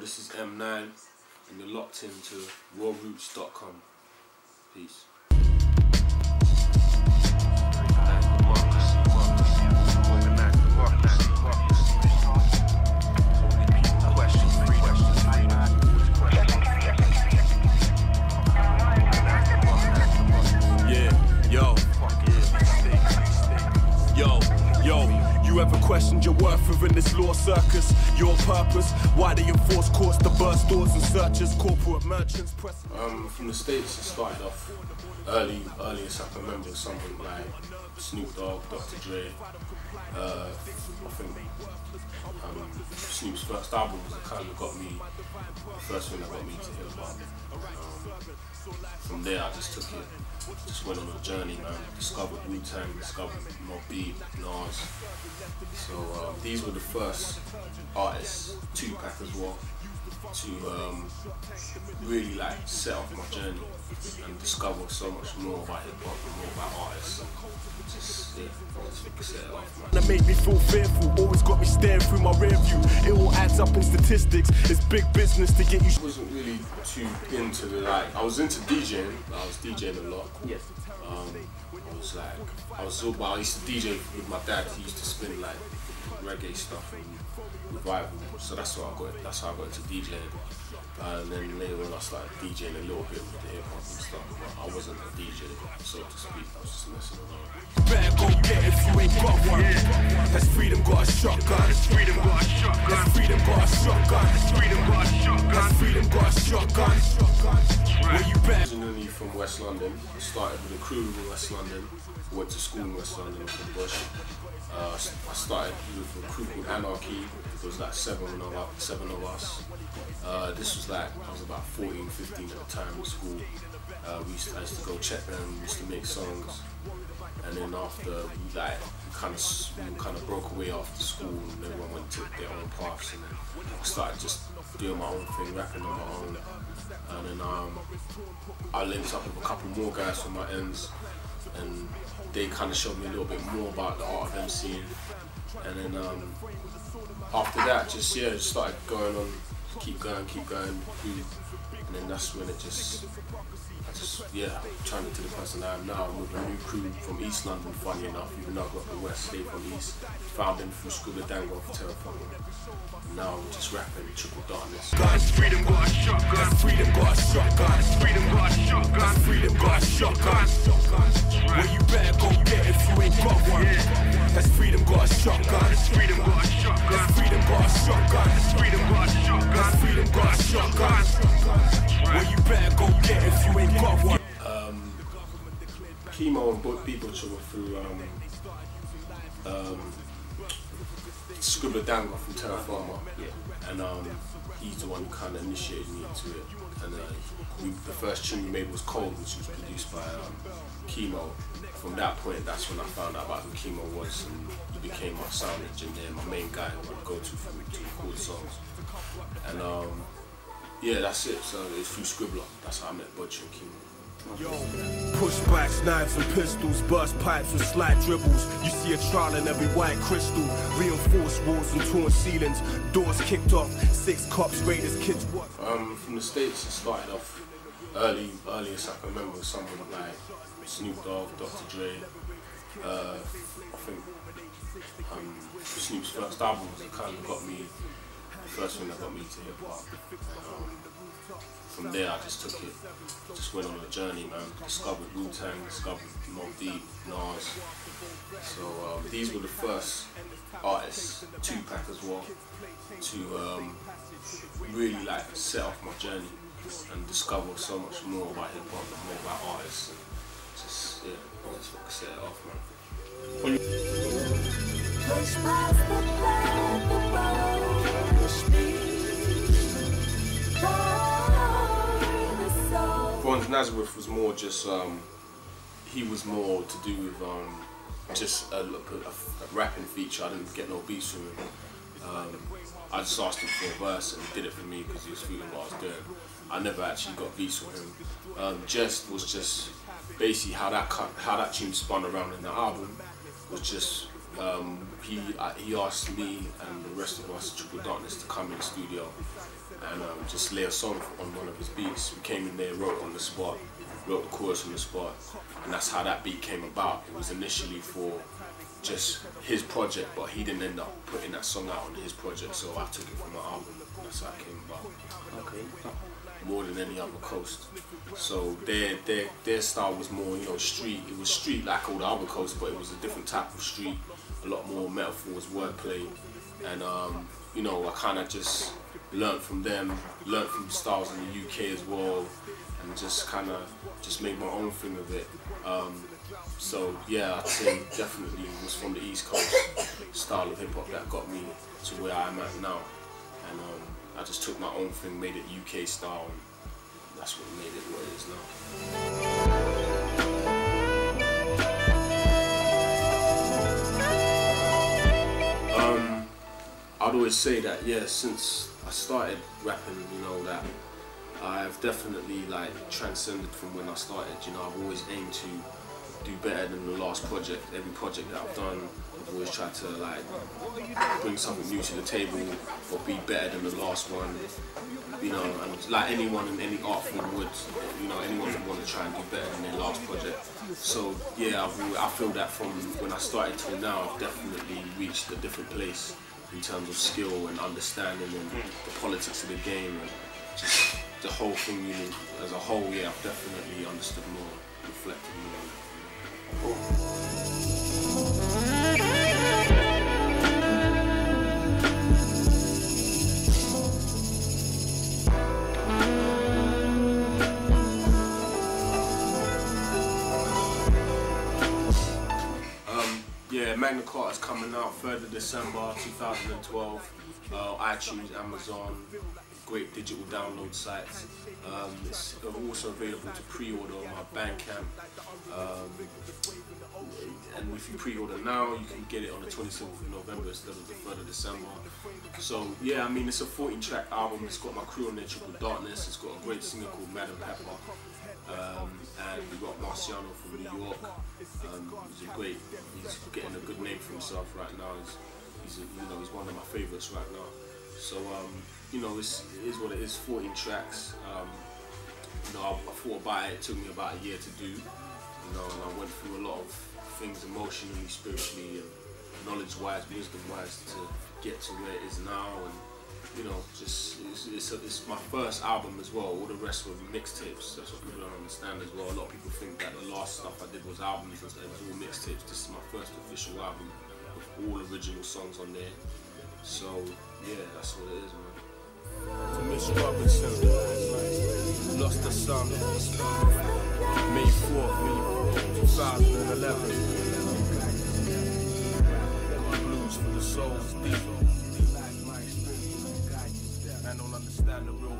this is M9 and you're locked into rawroots.com. Peace. You ever questioned your worth within this law circus? Your purpose? Why they enforce courts to burst doors and searches? Corporate merchants pressing. From the States, it started off earliest I can remember, something like Snoop Dogg, Dr. Dre. I think Snoop's first album was the kind of got me, the first thing that got me to hip hop. From there, I just took it, just went on a journey, man. Discovered Wu-Tang, discovered Mobb Deep, Nas. So these were the first artists, Tupac as well, to really like set off my journey and discover so much more about hip hop and more about artists. Just set it off, man. That made me feel fearful, always got me staring through my rear view. It all adds up in statistics. It's big business to get you. I wasn't really too into the I was into DJing. I was DJing a lot. Yes. I used to DJ with my dad. He used to spin like reggae stuff and revival. So that's how I got into DJing. And then later on I started DJing a little bit with the hip hop and stuff, but I wasn't a DJ, so to speak. I was just messing around. Better go get it if you ain't got one. That's freedom got a shotgun. That's freedom got a shotgun. That's freedom got a shotgun. That's freedom got a shotgun. That's freedom got a shotgun. Where you better. Originally from West London. I started with a crew in West London. Went to school in West London from Bush. I started with a crew called Anarchy. There was like seven of us. This was like, I was about 14, 15 at the time in school. I used to go check them, used to make songs. And then after we kind of broke away after school and everyone went to their own paths, and then I started just doing my own thing, rapping on my own. And then I linked up with a couple more guys from my ends, and they kind of showed me a little bit more about the art of MCing. And then after that, just started going on, keep going, and then that's when I turned into the person I am now. I'm with a new crew from East London, funny enough, even though I grew up in West, stayed from East. Found them through Scuba Dango for Terraform. Now I'm just rapping Triple Darkness. That's freedom got a shotgun. That's freedom got a shotgun. That's freedom got a shotgun. That's freedom got a shotgun. Well, you better go get it if you ain't got one. That's freedom got a shotgun. That's freedom got a shotgun. That's freedom got a shotgun. That's freedom got a shotgun. That's freedom got a shotgun. Well, you better go get it if you ain't got one. Chemo and Beat Butcher were through Scuba Dango from Terraformer, and he's the one who kind of initiated me into it. And the first tune we made was Cold, which was produced by Chemo. From that point, that's when I found out about who Chemo was, and he became my sound engineer, my main guy who I would go to record songs. And yeah, that's it. So it's through Scribbler. That's how I met Butcher and Chemo. Pushbacks, knives and pistols, burst pipes with slight dribbles. You see a trial in every white crystal. Reinforced walls and torn ceilings. Doors kicked off, 6 cops, raiders, kids. From the States, it started off earliest I can remember, something like Snoop Dogg, Dr. Dre. I think Snoop's first album was the kind of got me, the first thing that got me to hip hop. From there, I just took it, just went on a journey, man. Discovered Wu-Tang, discovered Mobb Deep, Nas. So these were the first artists, Tupac as well, to really like set off my journey and discover so much more about hip hop and more about artists. And just set it off, man. Nazareth was more just, he was more to do with just a rapping feature. I didn't get no beats from him. I just asked him for a verse and he did it for me because he was feeling what I was doing. I never actually got beats from him. Jest was just basically how that tune spun around in the album was just he asked me and the rest of us, Triple Darkness, to come in the studio and just lay a song on one of his beats. We came in there, wrote on the spot, wrote the chorus on the spot, and that's how that beat came about. It was initially for just his project, but he didn't end up putting that song out on his project, so I took it from my album. That's how it came about. Okay. More than any other coast. So their style was more, you know, street. It was street like all the other coasts, but it was a different type of street. A lot more metaphors, wordplay, and you know, I kind of just learned from them, learned from styles in the UK as well, and just kind of just made my own thing of it. So yeah, I'd say definitely it was from the East Coast style of hip hop that got me to where I'm at now, and I just took my own thing, made it UK style, and that's what made it what it is now. I'd always say that, yeah, since I started rapping, you know, that I've definitely like transcended from when I started. You know, I've always aimed to do better than the last project. Every project that I've done, I've always tried to like bring something new to the table or be better than the last one. You know, and like anyone in any art form would, you know, anyone would want to try and do better than their last project. So yeah, I feel that from when I started till now, I've definitely reached a different place in terms of skill and understanding and the politics of the game and just the whole thing really as a whole. Yeah, I've definitely understood more, reflected more. Yeah, Magna Carta's coming out 3rd of December 2012. iTunes, Amazon, great digital download sites. It's also available to pre-order on my Bandcamp. And if you pre-order now, you can get it on the 27th of November instead of the 3rd of December. So yeah, I mean, it's a 14-track album. It's got my crew on there, Triple Darkness. It's got a great singer called Madam Pepper. And we got Marciano from New York. He's getting a good name for himself right now. He's one of my favorites right now. So you know, it is what it is. 14 tracks. You know, I thought about it. It took me about a year to do. You know, and I went through a lot of things emotionally, spiritually, and knowledge-wise, wisdom-wise to get to where it is now. And you know, just it's my first album as well. All the rest were mixtapes. That's what people don't understand as well. A lot of people think that the last stuff I did was albums. It was all mixtapes. This is my first official album with all original songs on there. So yeah, that's what it is, man. To Miss Robinson, lost the son, May 4th, 2011. Blues for the souls deep. Man don't understand the real